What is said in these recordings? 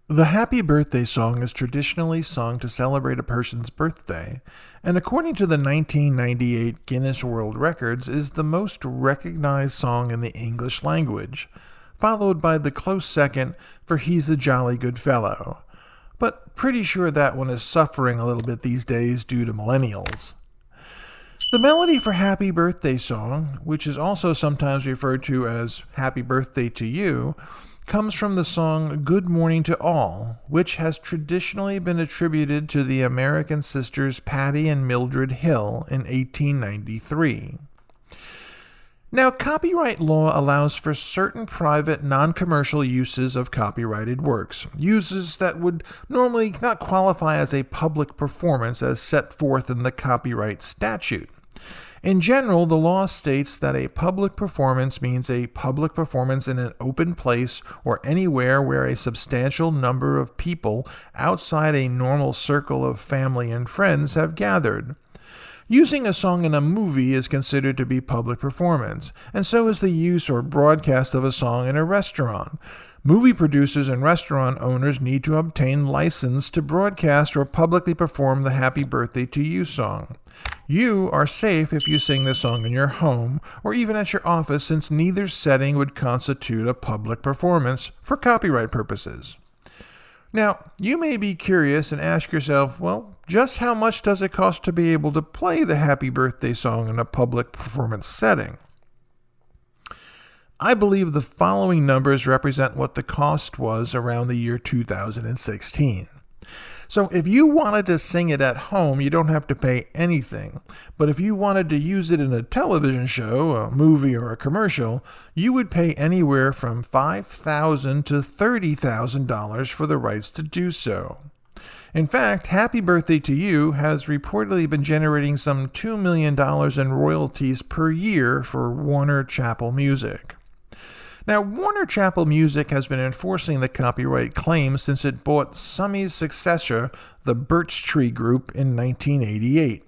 The happy birthday song is traditionally sung to celebrate a person's birthday, and according to the 1998 Guinness World Records, is the most recognized song in the English language, followed by the close second for He's a Jolly Good Fellow. But pretty sure that one is suffering a little bit these days due to millennials. The melody for Happy Birthday Song, which is also sometimes referred to as Happy Birthday to You, comes from the song Good Morning to All, which has traditionally been attributed to the American sisters Patty and Mildred Hill in 1893. Now, copyright law allows for certain private, non-commercial uses of copyrighted works, uses that would normally not qualify as a public performance as set forth in the copyright statute. In general, the law states that a public performance means a public performance in an open place or anywhere where a substantial number of people outside a normal circle of family and friends have gathered. Using a song in a movie is considered to be public performance, and so is the use or broadcast of a song in a restaurant. Movie producers and restaurant owners need to obtain license to broadcast or publicly perform the Happy Birthday to You song. You are safe if you sing the song in your home or even at your office, since neither setting would constitute a public performance for copyright purposes. Now, you may be curious and ask yourself, well, just how much does it cost to be able to play the Happy Birthday song in a public performance setting? I believe the following numbers represent what the cost was around the year 2016. So if you wanted to sing it at home, you don't have to pay anything. But if you wanted to use it in a television show, a movie, or a commercial, you would pay anywhere from $5,000 to $30,000 for the rights to do so. In fact, Happy Birthday to You has reportedly been generating some $2 million in royalties per year for Warner Chappell Music. Now, Warner Chappell Music has been enforcing the copyright claim since it bought Summey's successor, the Birch Tree Group, in 1988.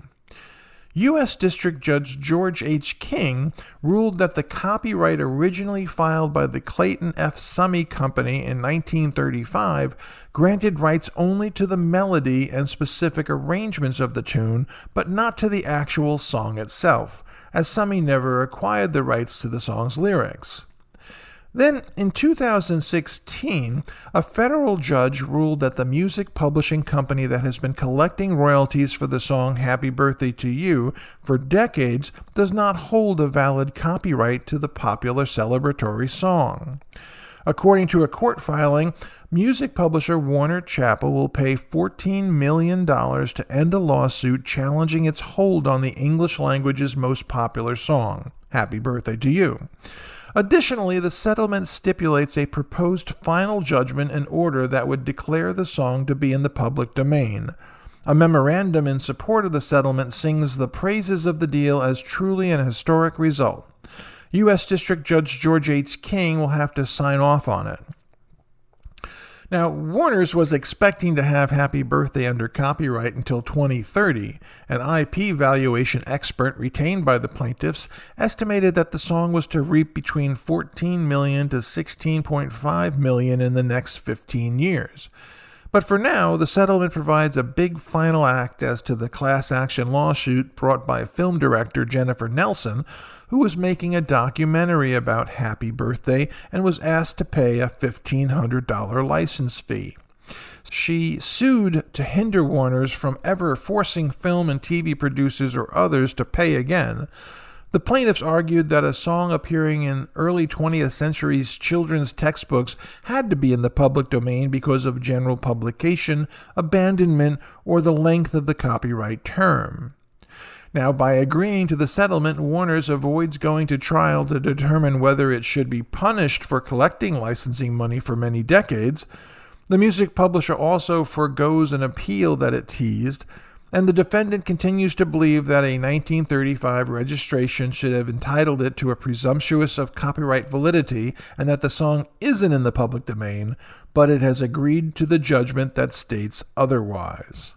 U.S. District Judge George H. King ruled that the copyright originally filed by the Clayton F. Summey Company in 1935 granted rights only to the melody and specific arrangements of the tune, but not to the actual song itself, as Summey never acquired the rights to the song's lyrics. Then, in 2016, a federal judge ruled that the music publishing company that has been collecting royalties for the song Happy Birthday to You for decades does not hold a valid copyright to the popular celebratory song. According to a court filing, music publisher Warner Chappell will pay $14 million to end a lawsuit challenging its hold on the English language's most popular song, Happy Birthday to You. Additionally, the settlement stipulates a proposed final judgment and order that would declare the song to be in the public domain. A memorandum in support of the settlement sings the praises of the deal as truly an historic result. U.S. District Judge George H. King will have to sign off on it. Now, Warner's was expecting to have Happy Birthday under copyright until 2030. An IP valuation expert retained by the plaintiffs estimated that the song was to reap between $14 million to $16.5 million in the next 15 years. But for now, the settlement provides a big final act as to the class action lawsuit brought by film director Jennifer Nelson, who was making a documentary about Happy Birthday and was asked to pay a $1,500 license fee. She sued to hinder Warner's from ever forcing film and TV producers or others to pay again. The plaintiffs argued that a song appearing in early 20th century's children's textbooks had to be in the public domain because of general publication, abandonment, or the length of the copyright term. Now, by agreeing to the settlement, Warner's avoids going to trial to determine whether it should be punished for collecting licensing money for many decades. The music publisher also forgoes an appeal that it teased, and the defendant continues to believe that a 1935 registration should have entitled it to a presumption of copyright validity and that the song isn't in the public domain, but it has agreed to the judgment that states otherwise.